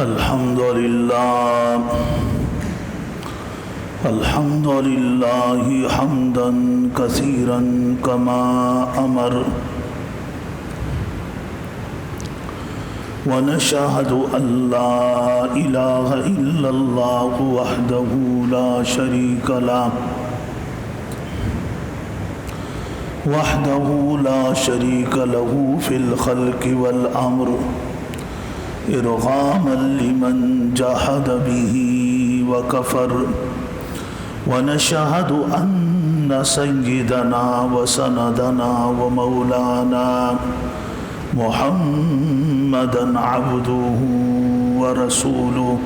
الحمد لله حمدا كثيرا كما أمر ونشهد أن لا إله إلا الله وحده لا شريك له في الخلق والأمر إرغاما لمن جحد به وكفر ونشهد أن سيدنا وسندنا ومولانا محمدا عبده ورسوله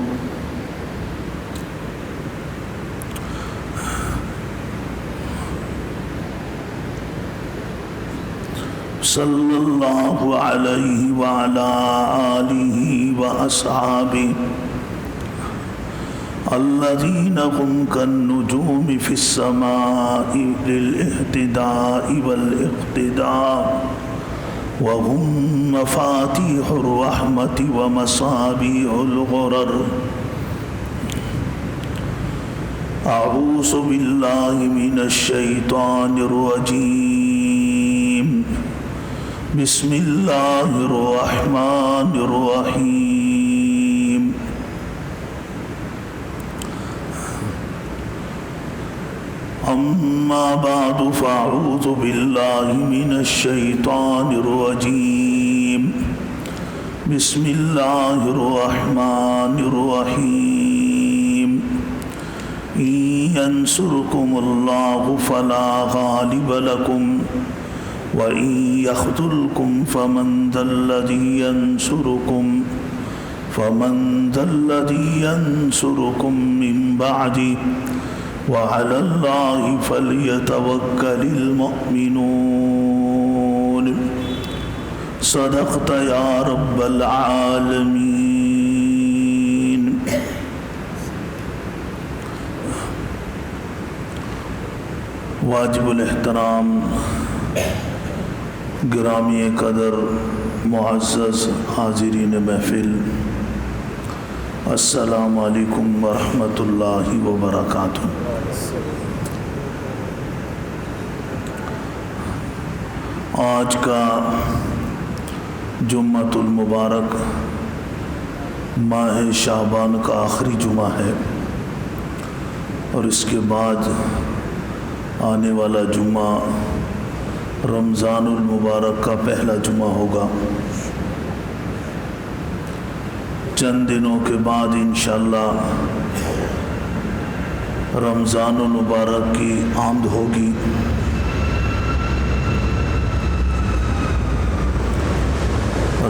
صلى الله عليه وعلى آله وأصحابه الذين هم كالنجوم في السماء للاهتداء والاقتداء وهم مفاتيح الرحمة ومصابيح الغرر. أعوذ بالله من الشيطان الرجيم. بسم الله الرحمن الرحيم. أما بعد فأعوذ بالله من الشيطان الرجيم. بسم الله الرحمن الرحيم. إن ينصركم الله فلا غالب لكم وَإِن يَخْذُلْكُمْ فَمَنْ ذَا الَّذِي يَنْصُرُكُمْ مِنْ بَعْدِهِ وَعَلَى اللَّهِ فَلْيَتَوَكَّلِ الْمُؤْمِنُونَ. صدقت یا رب العالمین. واجب الاحترام گرامی قدر معزز حاضرین محفل، السلام علیکم ورحمۃ اللہ وبرکاتہ. آج کا جمعۃ المبارک ماہ شعبان کا آخری جمعہ ہے، اور اس کے بعد آنے والا جمعہ رمضان المبارک کا پہلا جمعہ ہوگا. چند دنوں کے بعد انشاءاللہ رمضان المبارک کی آمد ہوگی.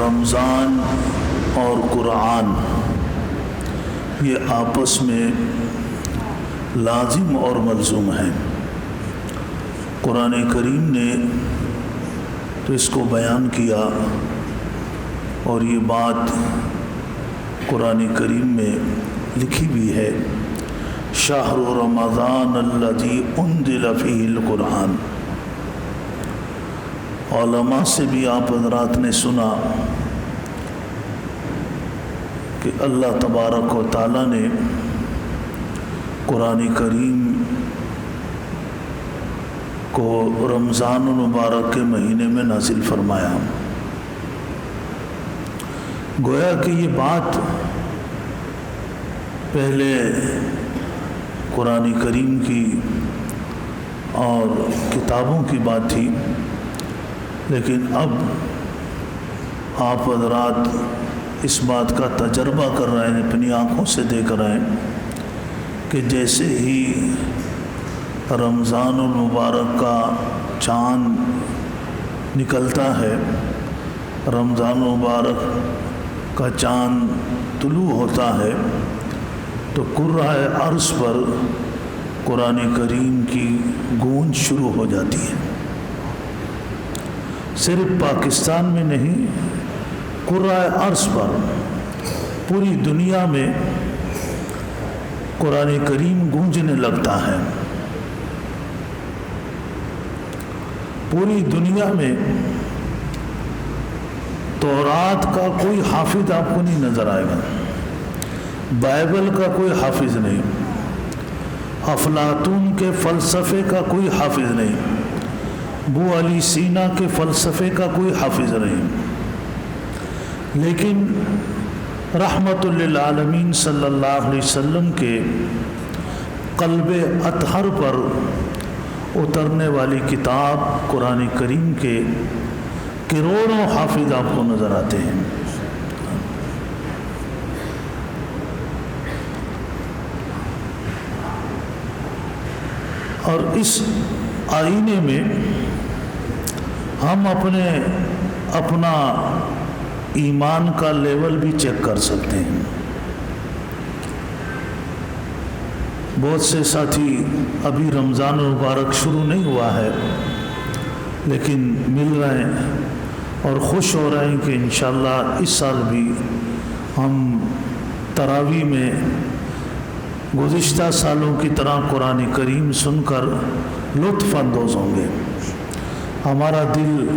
رمضان اور قرآن یہ آپس میں لازم اور ملزوم ہیں. قرآن کریم نے تو اس کو بیان کیا، اور یہ بات قرآن کریم میں لکھی بھی ہے، شہر رمضان الذی انزل فیہ القرآن. علماء سے بھی آپ حضرات نے سنا کہ اللہ تبارک و تعالی نے قرآن کریم کو رمضان المبارک کے مہینے میں نازل فرمایا. گویا کہ یہ بات پہلے قرآن کریم کی اور کتابوں کی بات تھی، لیکن اب آپ حضرات اس بات کا تجربہ کر رہے ہیں، اپنی آنکھوں سے دیکھ رہے ہیں کہ جیسے ہی رمضان المبارک کا چاند نکلتا ہے، رمضان المبارک کا چاند طلوع ہوتا ہے، تو کرۂ ارض پر قرآن کریم کی گونج شروع ہو جاتی ہے. صرف پاکستان میں نہیں، کرۂ ارض پر پوری دنیا میں قرآن کریم گونجنے لگتا ہے. پوری دنیا میں تورات کا کوئی حافظ آپ کو نہیں نظر آئے گا. بائبل کا کوئی حافظ نہیں، افلاطون کے فلسفے کا کوئی حافظ نہیں، ابو علی سینا کے فلسفے کا کوئی حافظ نہیں، لیکن رحمت للعالمین صلی اللہ علیہ وسلم کے قلب اطہر پر اترنے والی کتاب قرآن کریم کے کروڑوں حافظ آپ کو نظر آتے ہیں۔ اور اس آئینے میں ہم اپنا ایمان کا لیول بھی چیک کر سکتے ہیں۔ بہت سے ساتھی ابھی رمضان المبارک شروع نہیں ہوا ہے لیکن مل رہے ہیں اور خوش ہو رہے ہیں کہ انشاءاللہ اس سال بھی ہم تراویح میں گزشتہ سالوں کی طرح قرآن کریم سن کر لطف اندوز ہوں گے، ہمارا دل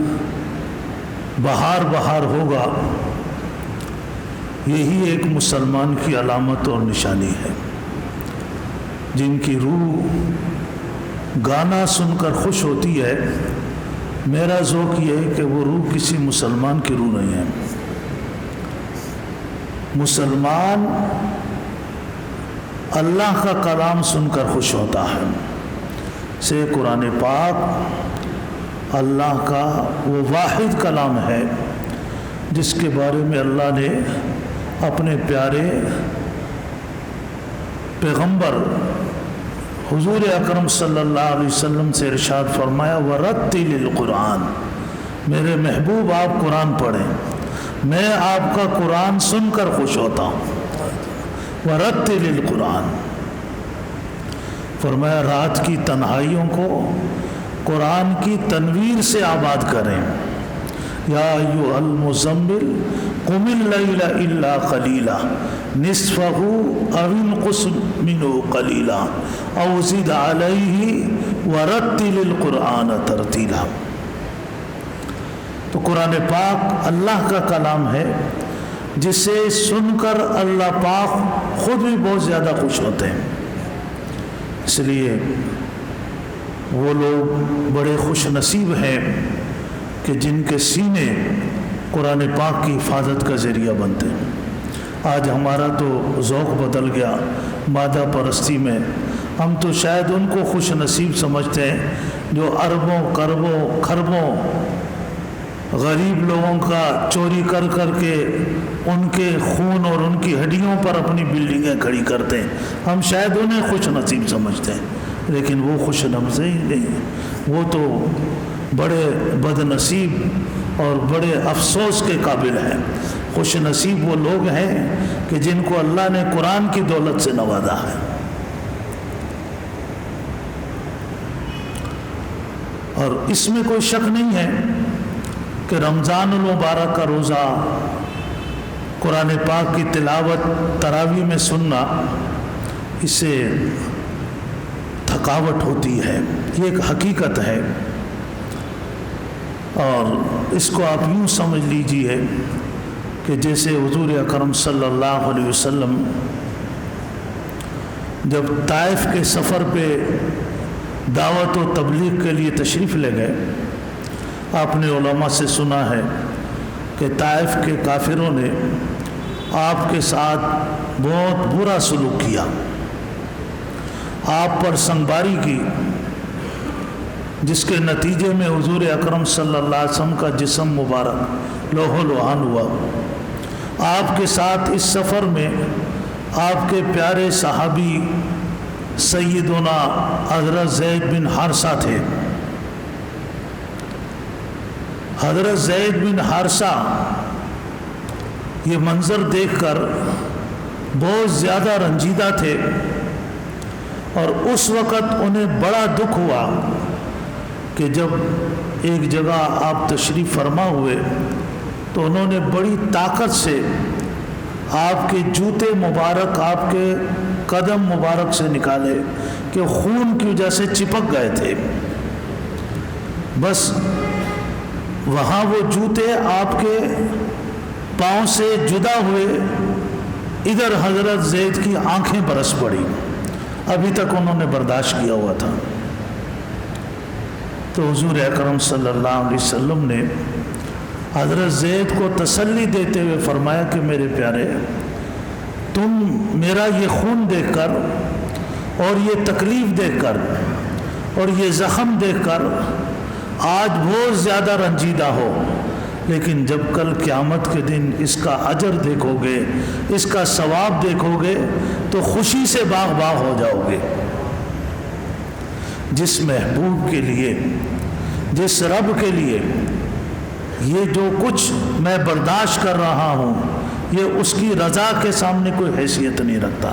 بہار ہوگا۔ یہی ایک مسلمان کی علامت اور نشانی ہے۔ جن کی روح گانا سن کر خوش ہوتی ہے، میرا ذوق یہ ہے کہ وہ روح کسی مسلمان کی روح نہیں ہے۔ مسلمان اللہ کا کلام سن کر خوش ہوتا ہے، سے قرآن پاک اللہ کا وہ واحد کلام ہے جس کے بارے میں اللہ نے اپنے پیارے پیغمبر حضور اکرم صلی اللہ علیہ وسلم سے ارشاد فرمایا وَرَتِّلِ الْقُرْآنَ، میرے محبوب آپ قرآن پڑھیں، میں آپ کا قرآن سن کر خوش ہوتا ہوں۔ وَرَتِّلِ الْقُرْآنَ، فرمایا رات کی تنہائیوں کو قرآن کی تنویر سے آباد کریں۔ یا ایھا المزمل قم اللیل الا قلیلا نصفہ او انقص منہ قلیلا او زد علیہ ورتل القرآن ترتیلا۔ تو قرآن پاک اللہ کا کلام ہے جسے سن کر اللہ پاک خود بھی بہت زیادہ خوش ہوتے ہیں۔ اس لیے وہ لوگ بڑے خوش نصیب ہیں کہ جن کے سینے قرآن پاک کی حفاظت کا ذریعہ بنتے ہیں۔ آج ہمارا تو ذوق بدل گیا مادہ پرستی میں، ہم تو شاید ان کو خوش نصیب سمجھتے ہیں جو اربوں کربوں خربوں غریب لوگوں کا چوری کر کر کے ان کے خون اور ان کی ہڈیوں پر اپنی بلڈنگیں کھڑی کرتے ہیں، ہم شاید انہیں خوش نصیب سمجھتے ہیں، لیکن وہ خوش نصیب نہیں، وہ تو بڑے بد نصیب اور بڑے افسوس کے قابل ہیں۔ خوش نصیب وہ لوگ ہیں کہ جن کو اللہ نے قرآن کی دولت سے نوازا ہے۔ اور اس میں کوئی شک نہیں ہے کہ رمضان المبارک کا روزہ قرآن پاک کی تلاوت تراویح میں سننا، اس سے تھکاوٹ ہوتی ہے، یہ ایک حقیقت ہے۔ اور اس کو آپ یوں سمجھ لیجئے کہ جیسے حضور اکرم صلی اللہ علیہ وسلم جب طائف کے سفر پہ دعوت و تبلیغ کے لیے تشریف لے گئے، آپ نے علماء سے سنا ہے کہ طائف کے کافروں نے آپ کے ساتھ بہت برا سلوک کیا، آپ پر سنگباری کی، جس کے نتیجے میں حضور اکرم صلی اللہ علیہ وسلم کا جسم مبارک لوح و لعان ہوا۔ آپ کے ساتھ اس سفر میں آپ کے پیارے صحابی سیدنا حضرت زید بن حارثہ تھے۔ حضرت زید بن حارثہ یہ منظر دیکھ کر بہت زیادہ رنجیدہ تھے، اور اس وقت انہیں بڑا دکھ ہوا کہ جب ایک جگہ آپ تشریف فرما ہوئے تو انہوں نے بڑی طاقت سے آپ کے جوتے مبارک آپ کے قدم مبارک سے نکالے کہ خون کی وجہ سے چپک گئے تھے، بس وہاں وہ جوتے آپ کے پاؤں سے جدا ہوئے ادھر حضرت زید کی آنکھیں برس پڑی، ابھی تک انہوں نے برداشت کیا ہوا تھا۔ تو حضور اکرم صلی اللہ علیہ وسلم نے حضرت زید کو تسلی دیتے ہوئے فرمایا کہ میرے پیارے، تم میرا یہ خون دیکھ کر اور یہ تکلیف دیکھ کر اور یہ زخم دیکھ کر آج بہت زیادہ رنجیدہ ہو، لیکن جب کل قیامت کے دن اس کا اجر دیکھو گے، اس کا ثواب دیکھو گے تو خوشی سے باغ باغ ہو جاؤ گے۔ جس محبوب کے لیے، جس رب کے لیے یہ جو کچھ میں برداشت کر رہا ہوں یہ اس کی رضا کے سامنے کوئی حیثیت نہیں رکھتا،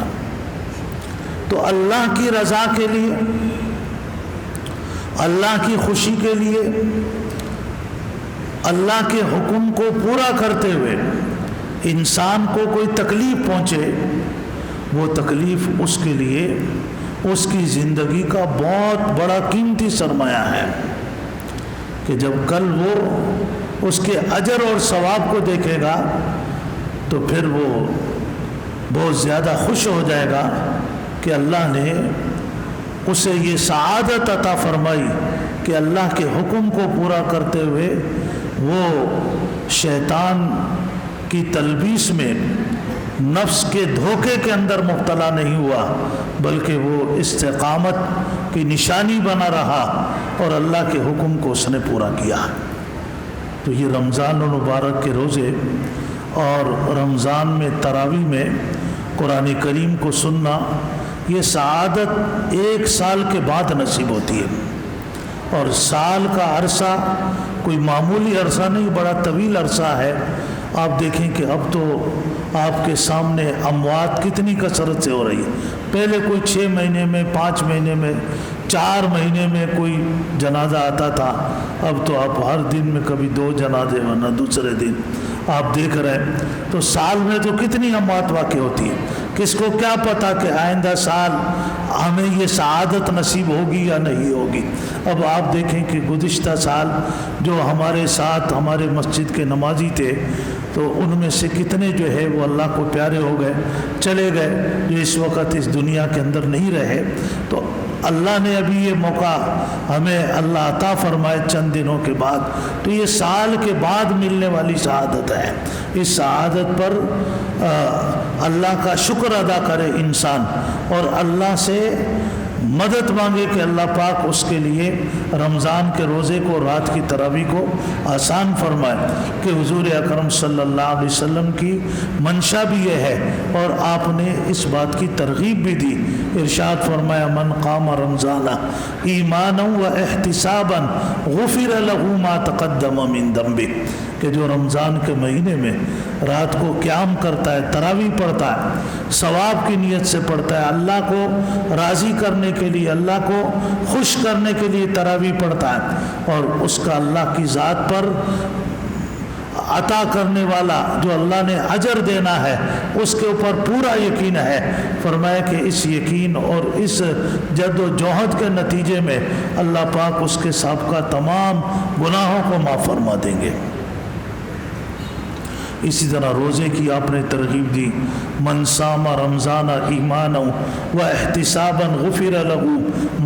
تو اللہ کی رضا کے لیے، اللہ کی خوشی کے لیے، اللہ کے حکم کو پورا کرتے ہوئے انسان کو کوئی تکلیف پہنچے، وہ تکلیف اس کے لیے اس کی زندگی کا بہت بڑا قیمتی سرمایہ ہے کہ جب کل وہ اس کے اجر اور ثواب کو دیکھے گا تو پھر وہ بہت زیادہ خوش ہو جائے گا کہ اللہ نے اسے یہ سعادت عطا فرمائی کہ اللہ کے حکم کو پورا کرتے ہوئے وہ شیطان کی تلبیس میں، نفس کے دھوکے کے اندر مبتلا نہیں ہوا، بلکہ وہ استقامت کی نشانی بنا رہا اور اللہ کے حکم کو اس نے پورا کیا۔ تو یہ رمضان المبارک کے روزے اور رمضان میں تراویح میں قرآن کریم کو سننا، یہ سعادت 1 سال کے بعد نصیب ہوتی ہے، اور سال کا عرصہ کوئی معمولی عرصہ نہیں، بڑا طویل عرصہ ہے۔ آپ دیکھیں کہ اب تو آپ کے سامنے اموات کتنی کثرت سے ہو رہی ہے۔ پہلے کوئی 6 مہینے میں، 5 مہینے میں، 4 مہینے میں کوئی جنازہ آتا تھا، اب تو آپ ہر دن میں کبھی 2 جنازے ورنہ دوسرے دن آپ دیکھ رہے ہیں۔ تو سال میں تو کتنی اموات واقع ہوتی ہے، کس کو کیا پتا کہ آئندہ سال ہمیں یہ سعادت نصیب ہوگی یا نہیں ہوگی۔ اب آپ دیکھیں کہ گزشتہ سال جو ہمارے ساتھ ہمارے مسجد کے نمازی تھے تو ان میں سے کتنے جو ہے وہ اللہ کو پیارے ہو گئے، چلے گئے، جو اس وقت اس دنیا کے اندر نہیں رہے۔ تو اللہ نے ابھی یہ موقع ہمیں اللہ عطا فرمائے چند دنوں کے بعد، تو یہ سال کے بعد ملنے والی سعادت ہے۔ اس سعادت پر اللہ کا شکر ادا کرے انسان اور اللہ سے مدد مانگے کہ اللہ پاک اس کے لیے رمضان کے روزے کو، رات کی تراویح کو آسان فرمائے، کہ حضور اکرم صلی اللہ علیہ وسلم کی منشا بھی یہ ہے اور آپ نے اس بات کی ترغیب بھی دی۔ ارشاد فرمایا من قام رمضان ایمانا و احتسابا غفر له ما تقدم من ذنبه، کہ جو رمضان کے مہینے میں رات کو قیام کرتا ہے، تراویح پڑھتا ہے، ثواب کی نیت سے پڑھتا ہے، اللہ کو راضی کرنے کے لیے، اللہ کو خوش کرنے کے لیے تراویح پڑھتا ہے، اور اس کا اللہ کی ذات پر عطا کرنے والا جو اللہ نے اجر دینا ہے اس کے اوپر پورا یقین ہے۔ فرمایا کہ اس یقین اور اس جد و جہد کے نتیجے میں اللہ پاک اس کے سابقہ تمام گناہوں کو معاف فرما دیں گے۔ اسی طرح روزے کی آپ نے ترغیب دی، من صام رمضان ایمانا و احتسابا غفر له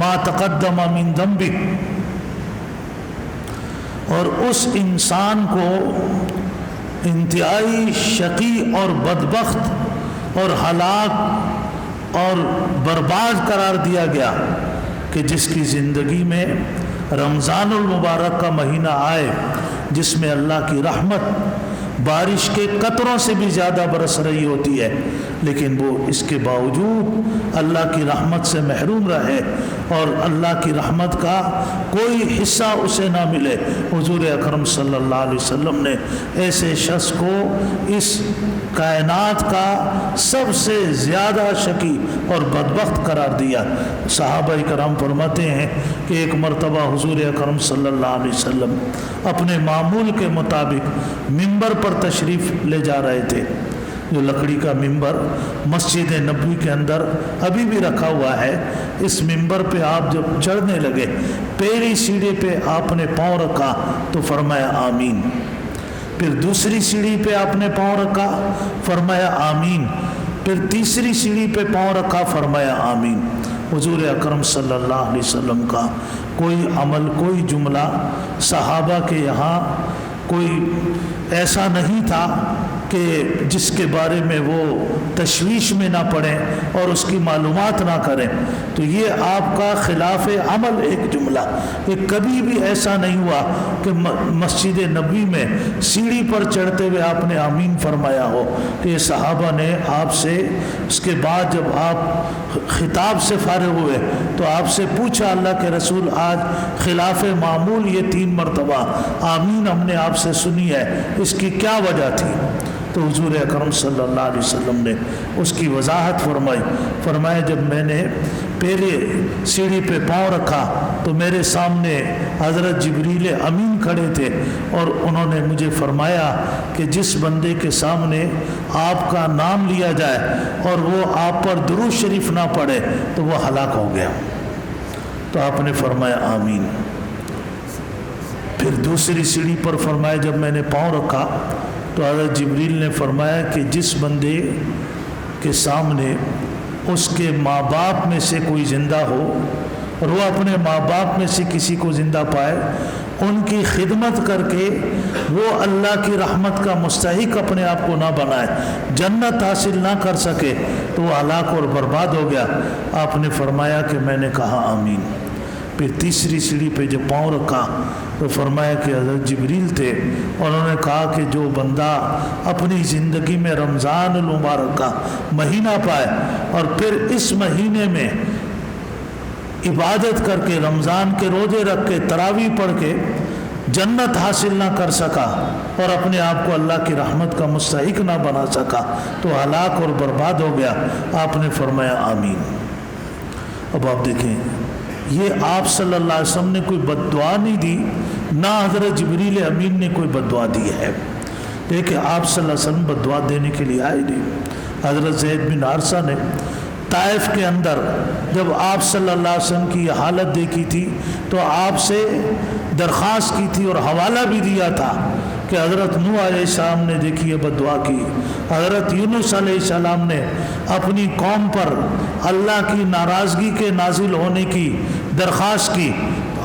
ما تقدم من ذنبه، اور اس انسان کو انتہائی شقی اور بدبخت اور ہلاک اور برباد قرار دیا گیا کہ جس کی زندگی میں رمضان المبارک کا مہینہ آئے جس میں اللہ کی رحمت بارش کے قطروں سے بھی زیادہ برس رہی ہوتی ہے، لیکن وہ اس کے باوجود اللہ کی رحمت سے محروم رہے اور اللہ کی رحمت کا کوئی حصہ اسے نہ ملے۔ حضور اکرم صلی اللہ علیہ وسلم نے ایسے شخص کو اس کائنات کا سب سے زیادہ شقی اور بدبخت قرار دیا۔ صحابہ کرام فرماتے ہیں کہ ایک مرتبہ حضور اکرم صلی اللہ علیہ وسلم اپنے معمول کے مطابق ممبر پر تشریف لے جا رہے تھے، جو لکڑی کا ممبر مسجد نبوی کے اندر ابھی بھی رکھا ہوا ہے۔ اس ممبر پہ آپ جب چڑھنے لگے، پہلی سیڑھی پہ آپ نے پاؤں رکھا تو فرمایا آمین، پھر دوسری سیڑھی پہ آپ نے پاؤں رکھا، فرمایا آمین، پھر تیسری سیڑھی پہ پاؤں رکھا، فرمایا آمین۔ حضور اکرم صلی اللہ علیہ وسلم کا کوئی عمل، کوئی جملہ صحابہ کے یہاں کوئی ایسا نہیں تھا کہ جس کے بارے میں وہ تشویش میں نہ پڑیں اور اس کی معلومات نہ کریں۔ تو یہ آپ کا خلاف عمل ایک جملہ، یہ کبھی بھی ایسا نہیں ہوا کہ مسجد نبوی میں سیڑھی پر چڑھتے ہوئے آپ نے آمین فرمایا ہو۔ کہ یہ صحابہ نے آپ سے اس کے بعد جب آپ خطاب سے فارغ ہوئے تو آپ سے پوچھا، اللہ کے رسول آج خلاف معمول یہ 3 مرتبہ آمین ہم نے آپ سے سنی ہے، اس کی کیا وجہ تھی؟ تو حضور اکرم صلی اللہ علیہ وسلم نے اس کی وضاحت فرمائی۔ فرمایا جب میں نے پہلے سیڑھی پہ پاؤں رکھا تو میرے سامنے حضرت جبریل امین کھڑے تھے اور انہوں نے مجھے فرمایا کہ جس بندے کے سامنے آپ کا نام لیا جائے اور وہ آپ پر درود شریف نہ پڑھے تو وہ ہلاک ہو گیا۔ تو آپ نے فرمایا آمین۔ پھر دوسری سیڑھی پر فرمایا جب میں نے پاؤں رکھا تو حضرت جبریل نے فرمایا کہ جس بندے کے سامنے اس کے ماں باپ میں سے کوئی زندہ ہو اور وہ اپنے ماں باپ میں سے کسی کو زندہ پائے، ان کی خدمت کر کے وہ اللہ کی رحمت کا مستحق اپنے آپ کو نہ بنائے، جنت حاصل نہ کر سکے تو وہ ہلاک اور برباد ہو گیا۔ آپ نے فرمایا کہ میں نے کہا آمین۔ پھر تیسری سیڑھی پہ جب پاؤں رکھا تو فرمایا کہ حضرت جبریل تھے اور انہوں نے کہا کہ جو بندہ اپنی زندگی میں رمضان المبارک کا مہینہ پائے اور پھر اس مہینے میں عبادت کر کے رمضان کے روزے رکھ کے تراویح پڑھ کے جنت حاصل نہ کر سکا اور اپنے آپ کو اللہ کی رحمت کا مستحق نہ بنا سکا تو ہلاک اور برباد ہو گیا۔ آپ نے فرمایا آمین۔ اب آپ دیکھیں یہ آپ صلی اللہ علیہ وسلم نے کوئی بد دعا نہیں دی، نہ حضرت جبریل امین نے کوئی بد دعا دی ہے۔ دیکھیں آپ صلی اللہ علیہ وسلم بد دعا دینے کے لیے آئے نہیں۔ حضرت زید بن حارثہ نے طائف کے اندر جب آپ صلی اللہ علیہ وسلم کی یہ حالت دیکھی تھی تو آپ سے درخواست کی تھی اور حوالہ بھی دیا تھا کہ حضرت نوح علیہ السلام نے دیکھی ہے بد دعا کی، حضرت یونس علیہ السلام نے اپنی قوم پر اللہ کی ناراضگی کے نازل ہونے کی درخواست کی،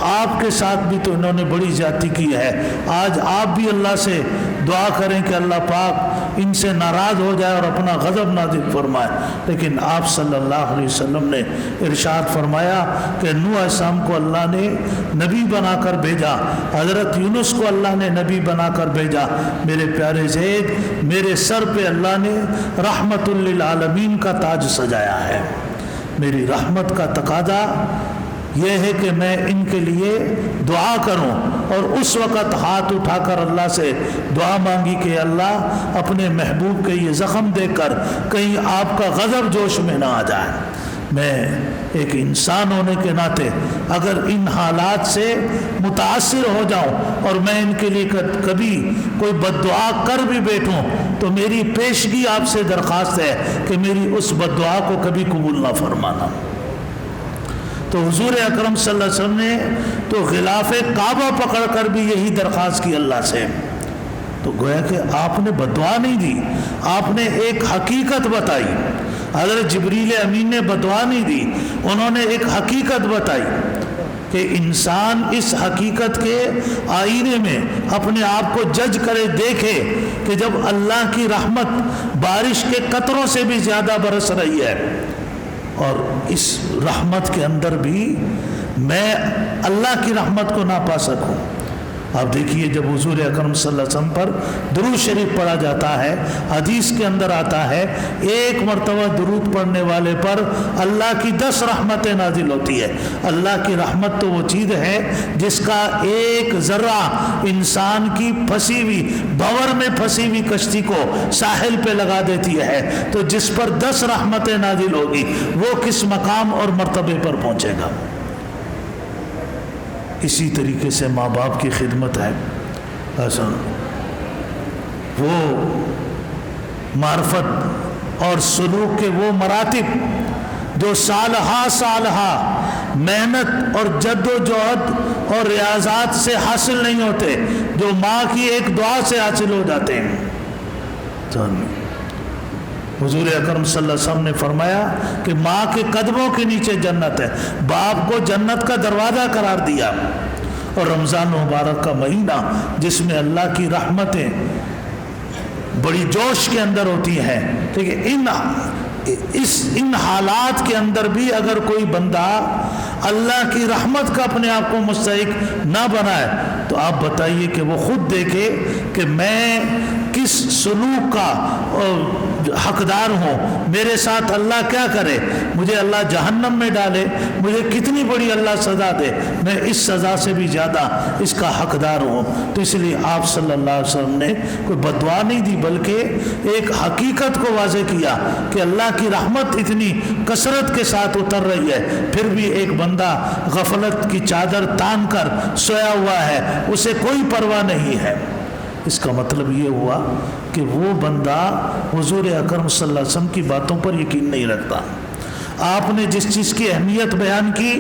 آپ کے ساتھ بھی تو انہوں نے بڑی زیادتی کی ہے۔ آج آپ بھی اللہ سے دعا کریں کہ اللہ پاک ان سے ناراض ہو جائے اور اپنا غضب نازل فرمائے، لیکن آپ صلی اللہ علیہ وسلم نے ارشاد فرمایا کہ نوح علیہ السلام کو اللہ نے نبی بنا کر بھیجا، حضرت یونس کو اللہ نے نبی بنا کر بھیجا۔ میرے پیارے زید، میرے سر پہ اللہ نے رحمت للعالمین کا تاج سجایا ہے۔ میری رحمت کا تقاضا یہ ہے کہ میں ان کے لیے دعا کروں، اور اس وقت ہاتھ اٹھا کر اللہ سے دعا مانگی کہ اللہ اپنے محبوب کے یہ زخم دے کر کہیں آپ کا غضب جوش میں نہ آ جائے۔ میں ایک انسان ہونے کے ناطے اگر ان حالات سے متاثر ہو جاؤں اور میں ان کے لیے کبھی کوئی بد دعا کر بھی بیٹھوں تو میری پیشگی آپ سے درخواست ہے کہ میری اس بد دعا کو کبھی قبول نہ فرمانا۔ تو حضور اکرم صلی اللہ علیہ وسلم نے تو غلاف کعبہ پکڑ کر بھی یہی درخواست کی اللہ سے۔ تو گویا کہ آپ نے بد دعا نہیں دی، آپ نے ایک حقیقت بتائی۔ حضرت جبریل امین نے بد دعا نہیں دی، انہوں نے ایک حقیقت بتائی کہ انسان اس حقیقت کے آئینے میں اپنے آپ کو جج کرے، دیکھے کہ جب اللہ کی رحمت بارش کے قطروں سے بھی زیادہ برس رہی ہے اور اس رحمت کے اندر بھی میں اللہ کی رحمت کو نہ پا سکوں۔ آپ دیکھیے جب حضور اکرم صلی اللہ علیہ وسلم پر درود شریف پڑھا جاتا ہے، حدیث کے اندر آتا ہے ایک مرتبہ درود پڑھنے والے پر اللہ کی 10 رحمتیں نازل ہوتی ہے۔ اللہ کی رحمت تو وہ چیز ہے جس کا ایک ذرہ انسان کی پھنسی ہوئی بھور میں پھنسی ہوئی کشتی کو ساحل پہ لگا دیتی ہے، تو جس پر 10 رحمتیں نازل ہوگی وہ کس مقام اور مرتبے پر پہنچے گا۔ اسی طریقے سے ماں باپ کی خدمت ہے، ایسا وہ معرفت اور سلوک کے وہ مراتب جو سالہا محنت اور جد و جہد اور ریاضات سے حاصل نہیں ہوتے، جو ماں کی ایک دعا سے حاصل ہو جاتے ہیں۔ حضور اکرم صلی اللہ علیہ وسلم نے فرمایا کہ ماں کے قدموں کے نیچے جنت ہے، باپ کو جنت کا دروازہ قرار دیا۔ اور رمضان مبارک کا مہینہ جس میں اللہ کی رحمتیں بڑی جوش کے اندر ہوتی ہیں، ٹھیک ہے، ان حالات کے اندر بھی اگر کوئی بندہ اللہ کی رحمت کا اپنے آپ کو مستحق نہ بنائے تو آپ بتائیے کہ وہ خود دیکھے کہ میں کس سلوک کا حقدار ہوں، میرے ساتھ اللہ کیا کرے، مجھے اللہ جہنم میں ڈالے، مجھے کتنی بڑی اللہ سزا دے، میں اس سزا سے بھی زیادہ اس کا حقدار ہوں۔ تو اس لیے آپ صلی اللہ علیہ وسلم نے کوئی بددعا نہیں دی، بلکہ ایک حقیقت کو واضح کیا کہ اللہ کی رحمت اتنی کثرت کے ساتھ اتر رہی ہے، پھر بھی ایک بندہ غفلت کی چادر تان کر سویا ہوا ہے، اسے کوئی پرواہ نہیں ہے۔ اس کا مطلب یہ ہوا کہ وہ بندہ حضور اکرم صلی اللہ علیہ وسلم کی باتوں پر یقین نہیں رکھتا۔ آپ نے جس چیز کی اہمیت بیان کی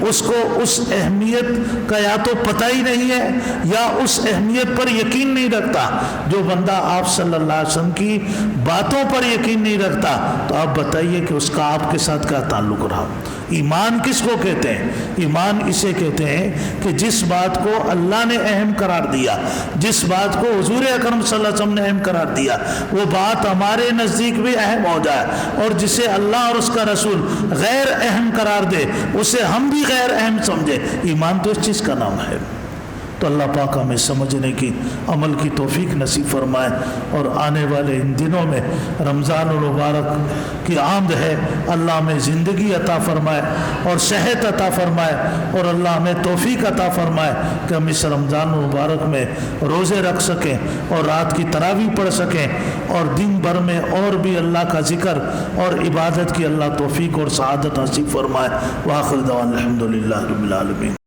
اس کو اس اہمیت کا یا تو پتہ ہی نہیں ہے یا اس اہمیت پر یقین نہیں رکھتا۔ جو بندہ آپ صلی اللہ علیہ وسلم کی باتوں پر یقین نہیں رکھتا تو آپ بتائیے کہ اس کا آپ کے ساتھ کیا تعلق رہا۔ ایمان کس کو کہتے ہیں؟ ایمان اسے کہتے ہیں کہ جس بات کو اللہ نے اہم قرار دیا، جس بات کو حضور اکرم صلی اللہ علیہ وسلم نے اہم قرار دیا، وہ بات ہمارے نزدیک بھی اہم ہو جائے، اور جسے اللہ اور اس کا رسول غیر اہم قرار دے اسے ہم بھی غیر اہم سمجھے۔ ایمان تو اس چیز کا نام ہے۔ تو اللہ پاک ہمیں سمجھنے کی، عمل کی توفیق نصیب فرمائے، اور آنے والے ان دنوں میں رمضان المبارک کی آمد ہے، اللہ ہمیں زندگی عطا فرمائے اور صحت عطا فرمائے، اور اللہ ہمیں توفیق عطا فرمائے کہ ہم اس رمضان المبارک میں روزے رکھ سکیں اور رات کی تراویح پڑھ سکیں، اور دن بھر میں اور بھی اللہ کا ذکر اور عبادت کی اللہ توفیق اور سعادت نصیب فرمائے۔ وآخر دعوانا الحمدللہ رب العالمین۔